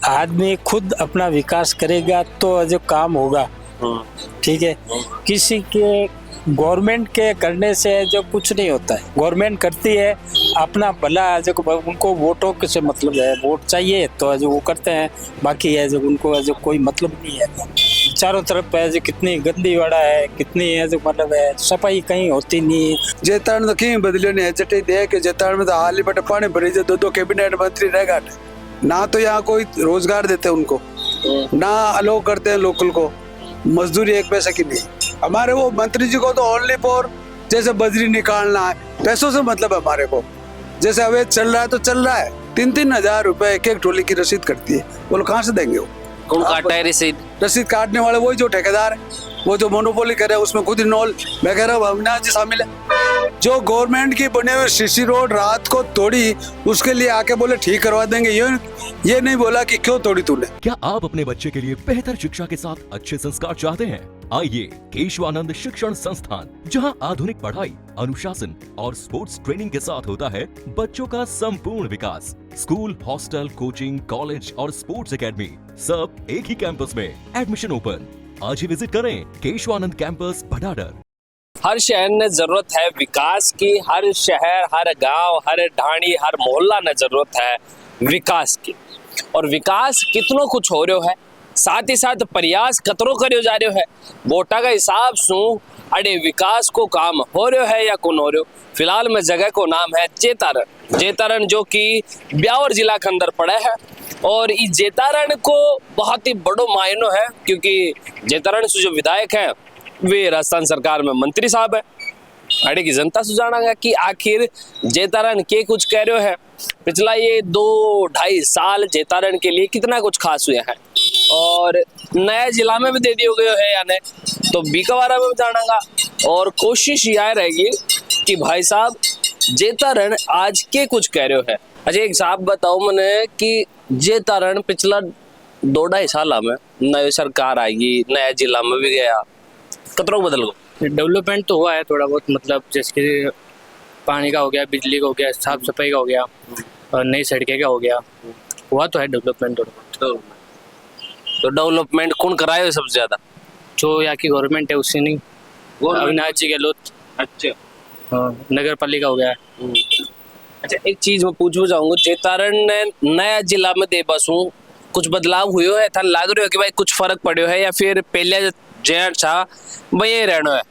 आदमी खुद अपना विकास करेगा तो जो काम होगा, ठीक है। किसी के गवर्नमेंट के करने से जो कुछ नहीं होता है। गवर्नमेंट करती है अपना भला, जो उनको वोटों से मतलब है, वोट चाहिए तो जो वो करते हैं, बाकी है जो उनको जो कोई मतलब नहीं है। चारों तरफ है जो कितनी गंदी वाड़ा है, कितनी है जो मतलब है, सफाई कहीं होती नहीं। जेतारण तो कहीं बदलियो नहीं है, जटे दे के जेतारण में तो हाल ही बटे पानी भरी जो दो कैबिनेट मंत्री रह गए ना, तो यहाँ कोई रोजगार देते उनको, ना अलो करते हैं लोकल को, मजदूरी एक पैसे की नहीं। हमारे वो मंत्री जी को तो ओनली फॉर जैसे बजरी निकालना है, पैसों से मतलब है हमारे को। जैसे अवैध चल रहा है तो चल रहा है, 3-3 हजार रुपए एक ट्रॉली की रसीद कटती है, बोलो कहाँ से देंगे वो? कौन काटता है रसीद? रसीद काटने वाले वही जो ठेकेदार है, वो जो मोनोपोली करे उसमें खुद इन्वॉल्व। मैं कह रहा हूँ अविनाश जी शामिल है। जो गवर्नमेंट की बने हुए सीसी रोड रात को तोड़ी, उसके लिए आके बोले ठीक करवा देंगे, ये नहीं बोला कि क्यों तोड़ी तूने। क्या आप अपने बच्चे के लिए बेहतर शिक्षा के साथ अच्छे संस्कार चाहते हैं? आइए केशवानंद शिक्षण संस्थान, जहां आधुनिक पढ़ाई, अनुशासन और स्पोर्ट्स ट्रेनिंग के साथ होता है बच्चों का संपूर्ण विकास। स्कूल, हॉस्टल, कोचिंग, कॉलेज और स्पोर्ट्स एकेडमी सब एक ही कैंपस में। Admission open. आज ही विजिट करें केशवानंद कैंपस भडाडर। हर शहर ने जरूरत है विकास की। हर शहर, हर गांव, हर ढाणी, हर मोहल्ला ने जरूरत है विकास की। और विकास कितनो कुछ हो रहा है, साथ ही साथ प्रयास कतरो करो जा रहे है। वोटा का हिसाब सु अरे विकास को काम हो रहा है या कौन हो रहा। फिलहाल में जगह को नाम है जेतारण। जेतारण जो कि ब्यावर जिला के अंदर पड़ा है, और इस जेतारण को बहुत ही बड़ो मायनो है, क्योंकि जेतारण से जो विधायक हैं वे राजस्थान सरकार में मंत्री साहब है। अड़े की जनता से जाना कि आखिर जेतारण के कुछ कह रहे है। पिछला ये 2-2.5 साल जेतारण के लिए कितना कुछ खास हुआ है, और नया जिला में भी दे दिया गया है यानी, तो बीकावारा में भी जानागा। और कोशिश यह रहेगी कि भाई साहब जेतारण आज के कुछ कह रहे है। अच्छा एक साहब बताओ मैंने कि जेतारण पिछला 2-2.5 साल में नई सरकार आएगी, नया जिला में भी गया, कतरो बदल गो? डेवलपमेंट तो हुआ है थोड़ा बहुत, मतलब जैसे कि पानी का हो गया, बिजली का हो गया, साफ सफाई का हो गया, और नई सड़कें का हो गया, हुआ तो है डेवलपमेंट थोड़ा बहुत। तो डेवलपमेंट कौन कराए हो सबसे ज्यादा? जो यहाँ की गवर्नमेंट है उससे नहीं, वो अविनाश जी गहलोत। अच्छा, हाँ, नगर पालिका हो गया। अच्छा एक चीज मैं पूछना चाहूंगा, जेतारण ने नया जिला में दे बसू कुछ बदलाव हुए है? था लग रहे हो कि भाई कुछ फर्क पड़ो है, या फिर पहले जैन था वही रहना है?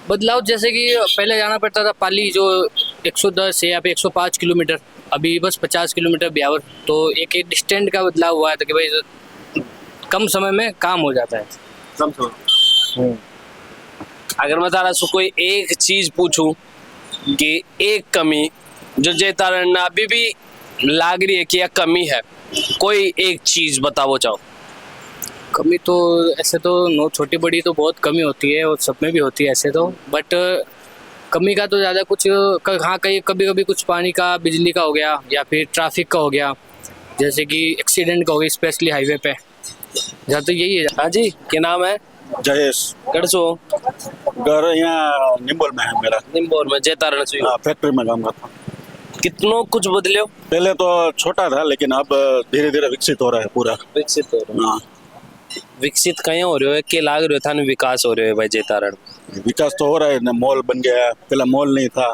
बदलाव जैसे कि पहले जाना पड़ता था पाली, जो 110 है या फिर 105 किलोमीटर, अभी बस 50 किलोमीटर ब्यावर। तो एक डिस्टेंस का बदलाव हुआ है, तो कि भाई कम समय में काम हो जाता है। कम समय। अगर मैं तारा से कोई एक चीज पूछूं कि एक कमी जो जेतारण ने अभी भी लाग रही है कि यह कमी है, कोई एक चीज बताओ चाहो। कमी तो ऐसे तो नो, छोटी बड़ी तो बहुत कमी होती है, और सब में भी होती है ऐसे तो, बट कमी का तो ज़्यादा कुछ हाँ कहीं कभी कभी कुछ पानी का, बिजली का हो गया, या फिर ट्रैफिक का हो गया, जैसे कि एक्सीडेंट का हो गया स्पेशली हाईवे पे, जहाँ तो यही है। हाँ जी, क्या नाम है? जयेश। कड़सो? घर यहाँ निम्बोल में है मेरा। निम्बोर में जेतारण से? हाँ, फैक्ट्री में काम करता हूँ। कितनो कुछ बदले? पहले तो छोटा था, लेकिन अब धीरे धीरे विकसित हो रहा है पूरा। विकसित हो रहा है। हाँ, विकसित कहीं हो रहे हो के लाग रहे था, विकास हो रहे है भाई जेतारण? विकास तो हो रहा है, मॉल बन गया है, पहले मॉल नहीं था।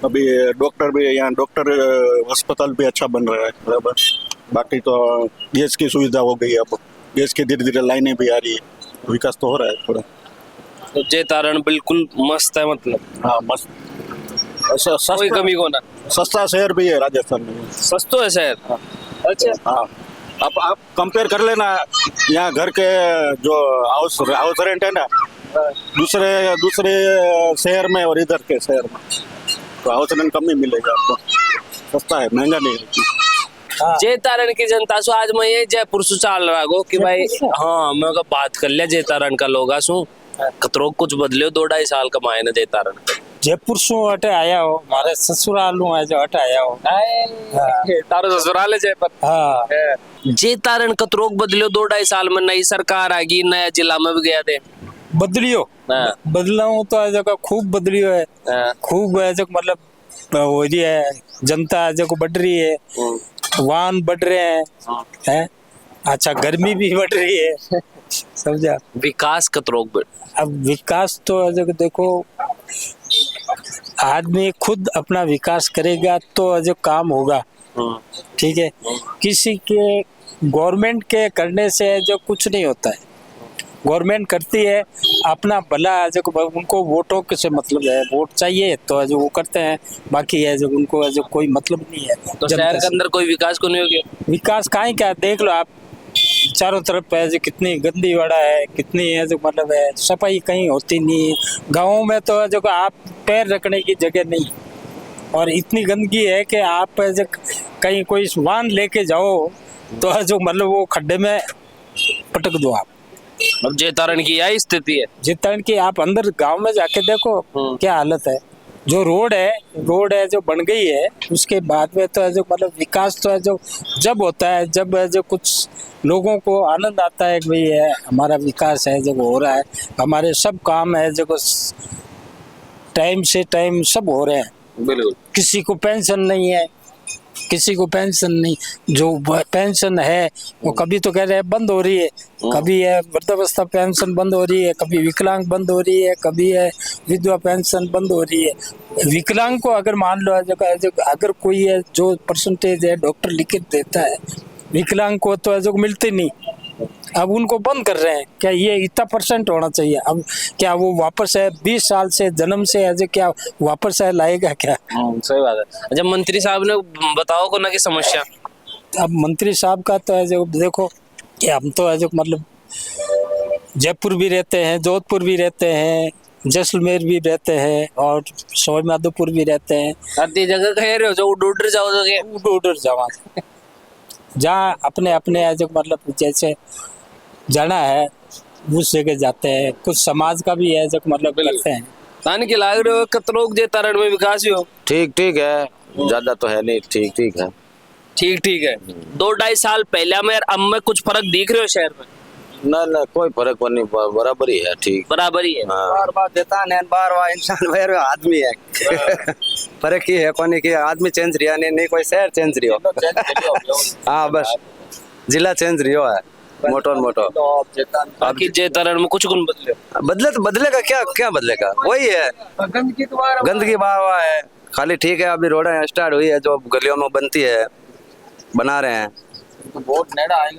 अभी डॉक्टर भी यहाँ, डॉक्टर अस्पताल भी अच्छा बन रहा है बराबर। बाकी तो गैस की सुविधा हो गई है, अब गैस की धीरे धीरे लाइनें भी आ रही है, विकास तो हो रहा है थोड़ा। तो जेतारण बिल्कुल मस्त है मतलब? हाँ मस्त, कोई कमी को ना। सस्ता शहर भी है राजस्थान में। सस्तो है शहर? हाँ। अच्छा, हाँ, अब आप कंपेयर कर लेना, यहाँ घर के जो हाउस रेंट है ना, दूसरे शहर में और इधर के शहर में, तो हाउस रेंट कम ही मिलेगा आपको, सस्ता है, महंगा नहीं है। जेतारण की जनता सु आज मैं ये जयपुर से चाल रहा गो कि भाई हाँ मैं बात कर लिया जेतारण का लोगा सु कतरो कुछ बदले 2-2.5 साल का मायने जेतारण। जयपुर से हटे आया हो, मारे ससुराल है जो हटे आया हो। तारो ससुराल है जयपुर? हाँ। जेतारण कतरो बदलियो 2-2.5 साल में, नई सरकार आ गई, नया जिला में भी गया थे। बदलियो? हाँ। बदलाव तो आज का खूब बदलियो है। हाँ। खूब है जो मतलब हो रही है, जनता जो बढ़ रही है। वाहन बढ़ रहे हैं, अच्छा गर्मी भी बढ़ रही है, समझा। विकास कतरोग अब विकास तो देखो, आदमी खुद अपना विकास करेगा तो जो काम होगा, ठीक है। किसी के गवर्नमेंट के करने से जो कुछ नहीं होता है। गवर्नमेंट करती है अपना भला, जो उनको वोटों से मतलब है, वोट चाहिए तो जो वो करते हैं, बाकी है जो उनको जो कोई मतलब नहीं है। तो शहर के अंदर कोई विकास को नहीं हो गया। विकास कहाँ क्या, देख लो आप चारों तरफ है जो कितनी गंदी वाड़ा है, कितनी है जो मतलब है, सफाई कहीं होती नहीं। गाँव में तो जो आप पैर रखने की जगह नहीं, और इतनी गंदगी है कि आप जो कहीं कोई वाहन लेके जाओ तो जो मतलब वो खड्डे में पटक दो आप। अब जेतारण की यही स्थिति है। जितना कि आप अंदर गांव में जाके देखो क्या हालत है। जो रोड है जो बन गई है, उसके बाद में तो है जो मतलब विकास तो है जो जब होता है, जब है जो कुछ लोगों को आनंद आता है कि भाई है हमारा विकास है जो हो रहा है, हमारे सब काम है जो टाइम से टाइम सब हो रहे हैं। बिल्कुल। किसी को पेंशन नहीं है, किसी को पेंशन नहीं, जो पेंशन है वो कभी तो कह रहे हैं बंद हो रही है, कभी है वृद्धावस्था पेंशन बंद हो रही है, कभी विकलांग बंद हो रही है, कभी है विधवा पेंशन बंद हो रही है। विकलांग को अगर मान लो अगर कोई है जो परसेंटेज है डॉक्टर लिख के देता है, विकलांग को तो जो मिलते नहीं, अब उनको बंद कर रहे हैं। क्या ये इतना % होना चाहिए? अब क्या वो वापस है 20 साल से जन्म से है क्या वापस है लाएगा क्या? सही बात है। अच्छा, मंत्री साहब ने बताओ को ना की समस्या। अब मंत्री साहब का तो है जो देखो कि हम तो है जो मतलब जयपुर भी रहते हैं, जोधपुर भी रहते हैं, जैसलमेर भी रहते हैं और सवाईमाधोपुर भी रहते हैं। आधी जगह कह रहे हो जो उड़ जाओ उधर जावा जहाँ अपने अपने है जो मतलब जैसे जाना है उस जगह जाते हैं। कुछ समाज का भी है जो मतलब करते हैं। तान के लाग रहे हो कतरोग जेतारण में विकास हो। ठीक ठीक है, ज्यादा तो है नहीं, ठीक ठीक है। ठीक ठीक है। 2-2.5 साल पहले में अब में कुछ फर्क दिख रहे हो शहर में? ना ना कोई फर्क नहीं, बराबर ही है, ठीक बराबर ही है। हाँ। बार बार देता है, बार बार इंसान बार आदमी है फर्क ही है कोने की, आदमी चेंज रिया नहीं कोई शहर चेंज रियो हाँ बस जिला चेंज रियो है मोटो बाकी जेतारण में कुछ गुण बदले तो बदलेगा क्या बदलेगा, वही है गंदगी बार है खाली। ठीक है, अभी रोड स्टार्ट हुई है जो गलियों में बनती है, बना रहे हैं,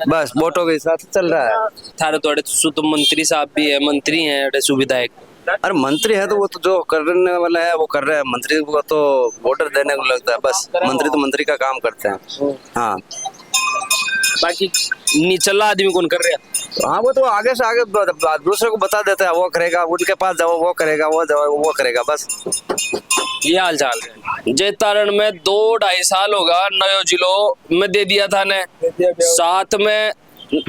बस वोटों के साथ चल रहा है। थारे थोड़े तो मंत्री साहब भी है, मंत्री हैं सुविधायक। अरे मंत्री है तो वो तो जो करने वाला है वो कर रहे हैं, मंत्री को तो वोटर देने को लगता है, बस मंत्री तो मंत्री का काम करते हैं। हाँ बाकी निचला आदमी कौन कर रहे हैं? हाँ वो तो आगे से आगे दूसरे को बता देता है, वो करेगा, उनके पास जाओ वो करेगा, वो जाओ वो करेगा, बस ये हाल चाल है। जेतारण में 2-2.5 साल होगा नयो जिलो में दे दिया था ने, साथ में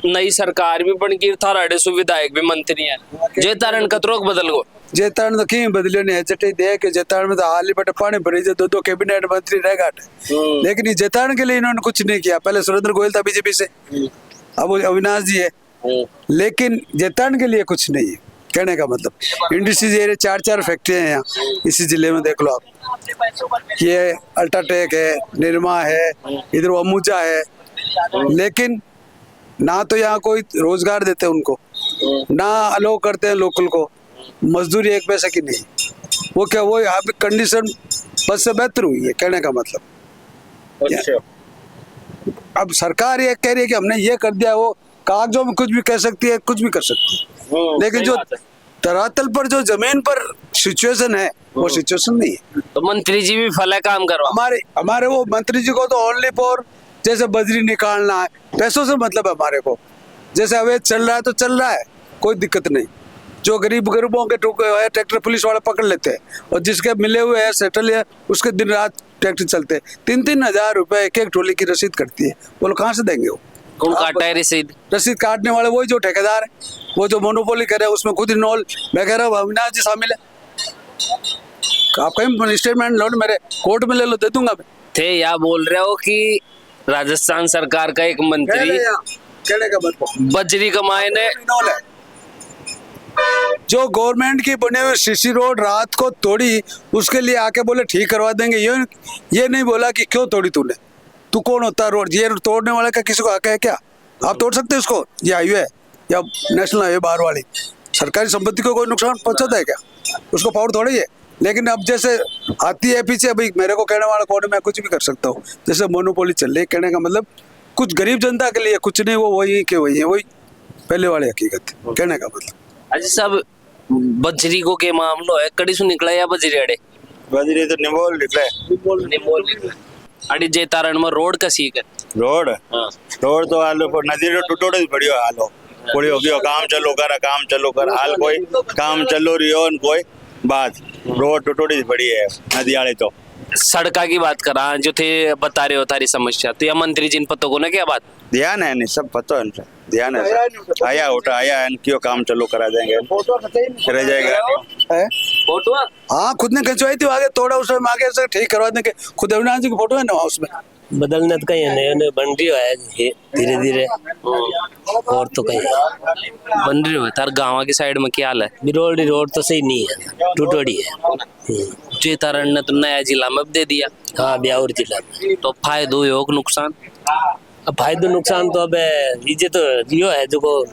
नई सरकार भी बन गई, थाराड़े सुविधायक भी मंत्री है। जेतारण कतरोक बदल गो। जेतारण तो क्यों बदलियो ने जटे दे के जेतारण में तो हाल ही बटे पानी भरी जे दो कैबिनेट मंत्री रह गए, लेकिन ये जेतारण के लिए इन्होंने कुछ नहीं किया। पहले सुरेंद्र गोयल था बीजेपी से, अब अविनाश जी है, लेकिन जेतारण के लिए कुछ नहीं है। कहने का मतलब इंडस्ट्रीज एरिया 4 फैक्ट्रियां हैं यहाँ इसी जिले में, देख लो आप। ये अल्ट्राटेक है, निरमा है, इधर अमूजा है, लेकिन ना तो यहाँ कोई रोजगार देते उनको, ना अलो करते हैं लोकल को, मजदूरी 1 पैसे की नहीं। वो क्या वो यहाँ पे कंडीशन बस से बेहतर हुई है, कहने का मतलब। अब सरकार ये कह रही है कि हमने ये कर दिया, वो कागजों में कुछ भी कह सकती है, कुछ भी कर सकती है, लेकिन जो धरातल पर जो जमीन पर सिचुएशन है वो सिचुएशन नहीं है। तो मंत्री जी भी फला काम करो। हमारे वो मंत्री जी को तो ओनली फॉर जैसे बजरी निकालना है, पैसों से मतलब है हमारे को। जैसे अवैध चल रहा है तो चल रहा है, कोई दिक्कत नहीं। जो गरीबों के ट्रैक्टर पुलिस वाले पकड़ लेते हैं, और जिसके मिले हुए है सेटल है उसके दिन रात ट्रैक्टर चलते हैं। 3-3 हजार रुपए एक ट्रॉली की रसीद कटती है, वो लोग कहाँ से देंगे? वो कौन काटा है रसीद काटने वाले वही जो ठेकेदार है, वो जो मोनोपोली करे, उसमें खुद इन्वॉल्व। मैं कह रहा हूँ अविनाश जी शामिल है। आप कहीं स्टेटमेंट लो, मेरे कोर्ट में ले लो, दे दूंगा मैं। थे या बोल रहे हो कि राजस्थान सरकार का एक मंत्री कहने का मतलब बजरी कमाए ने जो गवर्नमेंट की बने हुए सीसी रोड रात को तोड़ी, उसके लिए आके बोले ठीक करवा देंगे। ये नहीं बोला कि क्यों तोड़ी तू कौन होता है रोड, ये तोड़ने वाले का किसी को हक है क्या? आप तोड़ सकते हैं उसको? ये हाईवे है या नेशनल हाईवे बाहर वाली सरकारी संपत्ति को कोई नुकसान पहुंचाता है क्या? उसको पावर थोड़ी है। लेकिन अब जैसे आती है पीछे, भाई मेरे को कहने वाला कौन है, मैं कुछ भी कर सकता हूँ, जैसे मोनोपोली चल रही है। कहने का मतलब कुछ गरीब जनता के लिए कुछ नहीं, वो वही के वही है, वही पहले वाली हकीकत है कहने का मतलब। अजी साहब बजरी को के मामलो है, कड़ी सु निकला या बजरी अड़े? बजरी तो निमोल निकले। निमोल निकला। अड़ी जे तारण में रोड का सीख है। रोड हाँ। रोड तो हाल नदी रो टूटोड़ो ही बढ़ियो हालो पूरी हो गयो, काम चालू कर हाल कोई काम चलो रियो न कोई बात, रोड टूटोड़ी पड़ी है नदी वाले। तो सड़का की बात करा जो थे बता रहे हो तारी समस्या, तो या मंत्री जी इन पतों को ना क्या बात? ध्यान है नहीं, सब पता है इनका ध्यान है, आया उठा आया क्यों काम चालू करा देंगे, रह जाएगा। फोटो हाँ खुद ने खिंचवाई थी, आगे तोड़ा उसमें आगे से ठीक करवा देंगे। खुद अविनाश जी की फोटो है ना उसमें। बदलने तो कहीं नहीं बन रही है धीरे धीरे, और तो कहीं बन रही हो। तार गाँव की साइड में क्या हाल है? रोड तो सही नहीं है, टूटोड़ी है। जे तारण ने तो नया जिला में दे दिया। हाँ ब्यावर जिला में। तो फायदो योग नुकसान? अब फायदो नुकसान तो अब ये तो यो है जो को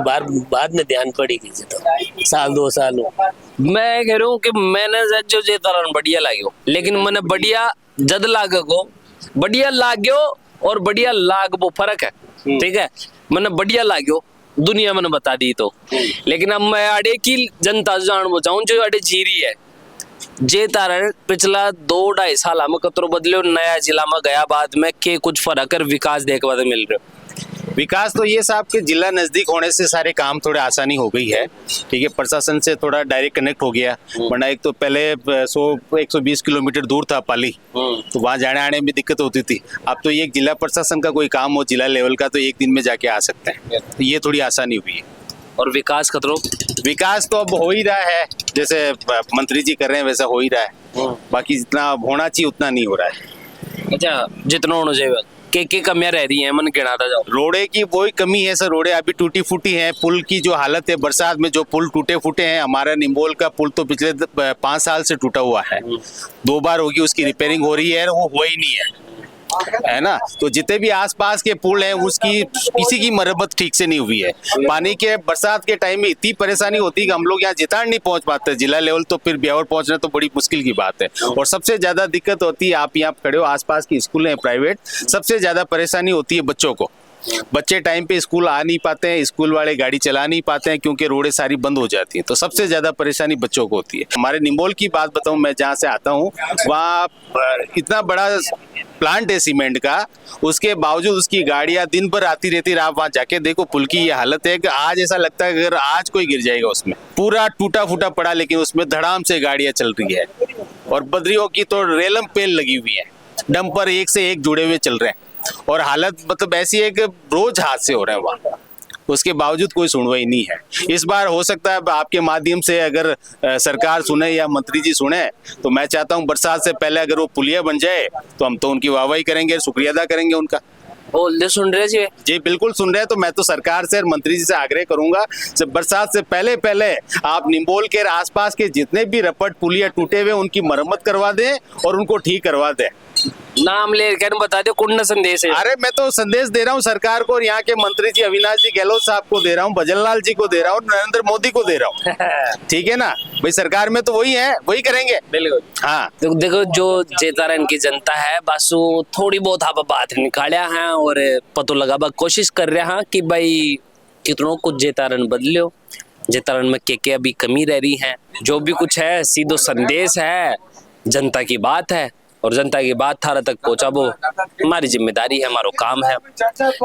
बाद में ध्यान पड़ेगी, तो साल 2 साल मैं कह रहा हूँ कि मैंने जो जे तारण बढ़िया लाग्यो, लेकिन मैंने बढ़िया जद लागो बढ़िया लाग्यो और बढ़िया लागबो फर्क है। ठीक है, मैंने बढ़िया लाग्यो दुनिया मैंने बता दी तो, लेकिन अब मैं अड़े की जनता जानबो चाहूँ जो अड़े जीरी है। जे तारण पिछला 2-2.5 साल में कतरो बदलो, नया जिला में गया बाद में के कुछ फर्क है विकास देखने को मिल रहे। विकास तो ये साहब के जिला नजदीक होने से सारे काम थोड़े आसानी हो गई है। ठीक है, प्रशासन से थोड़ा डायरेक्ट कनेक्ट हो गया, वरना एक तो पहले 100-120 किलोमीटर दूर था पाली, तो वहाँ जाने आने में दिक्कत होती थी। अब तो ये जिला प्रशासन का कोई काम हो जिला लेवल का तो एक दिन में जाके आ सकते हैं, तो ये थोड़ी आसानी हुई है। और विकास खतरो? विकास तो अब हो ही रहा है, जैसे मंत्री जी कर रहे हैं वैसा हो ही रहा है, बाकी जितना होना चाहिए उतना नहीं हो रहा है। अच्छा, जितना होना चाहिए के कमियां रह रही हैं मन गिनाता जाओ। रोडे की वही कमी है सर, रोडे अभी टूटी फूटी है। पुल की जो हालत है, बरसात में जो पुल टूटे फूटे हैं, हमारा निम्बोल का पुल तो पिछले 5 साल से टूटा हुआ है, 2 बार होगी उसकी रिपेयरिंग हो रही है, वो हुआ ही नहीं है ना। तो जितने भी आसपास के पुल हैं उसकी किसी की मरम्मत ठीक से नहीं हुई है। पानी के बरसात के टाइम में इतनी परेशानी होती है कि हम लोग यहाँ जिताड़ नहीं पहुंच पाते जिला लेवल, तो फिर ब्यावर पहुंचना तो बड़ी मुश्किल की बात है। और सबसे ज्यादा दिक्कत होती है, आप यहाँ खड़े हो, आसपास की स्कूल हैं प्राइवेट, सबसे ज्यादा परेशानी होती है बच्चों को। बच्चे टाइम पे स्कूल आ नहीं पाते हैं, स्कूल वाले गाड़ी चला नहीं पाते हैं क्योंकि रोडें सारी बंद हो जाती हैं, तो सबसे ज्यादा परेशानी बच्चों को होती है। हमारे निम्बोल की बात बताऊं, मैं जहाँ से आता हूँ वहाँ इतना बड़ा प्लांट है सीमेंट का, उसके बावजूद उसकी गाड़ियां दिन भर आती रहती है। आप वहाँ जाके देखो, पुल की ये हालत है कि आज ऐसा लगता है अगर आज कोई गिर जाएगा उसमें, पूरा टूटा फूटा पड़ा, लेकिन उसमें धड़ाम से गाड़ियां चल रही है। और बदरियों की तो रेलम पेल लगी हुई है, डंपर एक से एक जुड़े हुए चल रहे हैं, और हालत मतलब ऐसी है कि रोज हादसे हो रहे हैं वहाँ, उसके बावजूद कोई सुनवाई नहीं है। इस बार हो सकता है आपके माध्यम से अगर सरकार सुने या मंत्री जी सुने, तो मैं चाहता हूँ बरसात से पहले अगर वो पुलिया बन जाए तो हम तो उनकी वाहवाही करेंगे, शुक्रिया अदा करेंगे उनका। सुन रहे जी? बिल्कुल सुन रहे हैं। तो मैं तो सरकार से और मंत्री जी से आग्रह करूंगा, बरसात से पहले पहले आप निम्बोल के आसपास के जितने भी रपट पुलिया टूटे हुए उनकी मरम्मत करवा दें और उनको ठीक करवा दें। नाम लेकर बता दो कौन संदेश है? अरे मैं तो संदेश दे रहा हूँ सरकार को, और यहाँ के मंत्री जी अविनाश जी गहलोत साहब को दे रहा हूँ, भजनलाल जी को दे रहा हूँ, नरेंद्र मोदी को दे रहा हूँ। ठीक है ना भाई, सरकार में तो वही है, वही करेंगे। बिल्कुल। हाँ देखो जो जेतारण की जनता है बस थोड़ी बहुत आप बात निकालिया है और पतो लगा कोशिश कर रहे हैं कि भाई कितनों कुछ जेतारण बदलो, जेतारण में के अभी कमी रह रही है। जो भी कुछ है सीधो संदेश है, जनता की बात है, और जनता की बात थारा तक पहुंचा वो हमारी जिम्मेदारी है, हमारा काम है।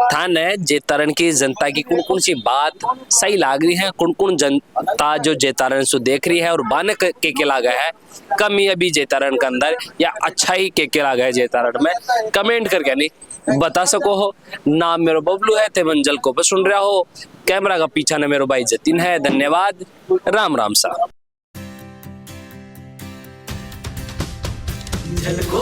थान है जेतारण की जनता की कौन कौन सी बात सही लाग रही है, कौन कौन जनता जो जेतारण से देख रही है और बाने के लागा है, कमी अभी जेतारण के अंदर या अच्छा ही के लागा है जेतारण में, कमेंट करके नहीं बता सको हो। नाम मेरो बबलू है, ते मंजल को बस सुन रहा हो, कैमरा का पीछा ने मेरो भाई जतिन है। धन्यवाद, राम राम सा। झलको